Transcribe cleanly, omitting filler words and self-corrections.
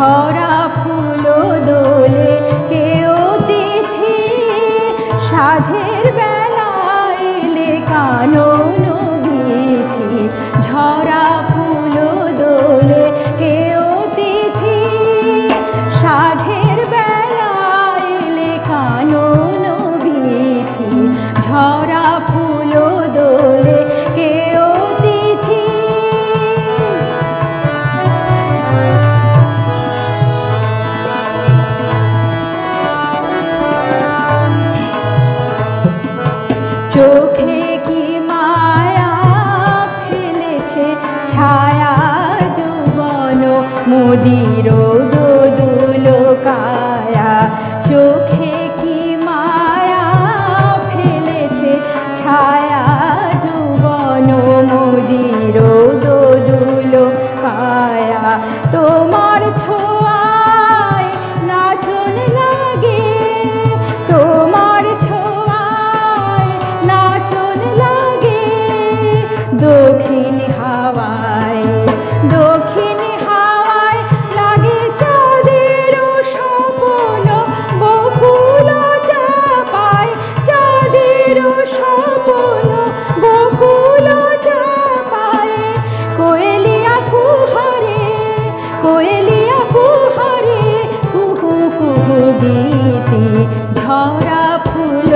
ঝরা ফুল দোলে কেউ তিথি সাঝের বেলা এলে কানন বিথি ঝরা ফুল দোলে কেউ তিথি সাঝের বেলা এলে কানন বিথি ঝরা ফুল দোলে কেউ তিথি চোখে কি মায়া ফেলেছে ছায়া যৌবন মোদির দোদুল কায়া চোখে কি মায়া ফেলেছে ছায়া যৌবন মোদির দোদুল কায়া তোমার ছোঁয়ায় নাচন লাগে তোমার ছোঁয়ায় নাচন লাগে দক্ষিণ হাওয়ায় লাগে চাঁদের স্বপ্ন বকুল চাপায় চাঁদের স্বপ্ন বকুল চাপায় কোয়েলিয়া কুহরে কুহু কুহু গীতি ঝরা ফুল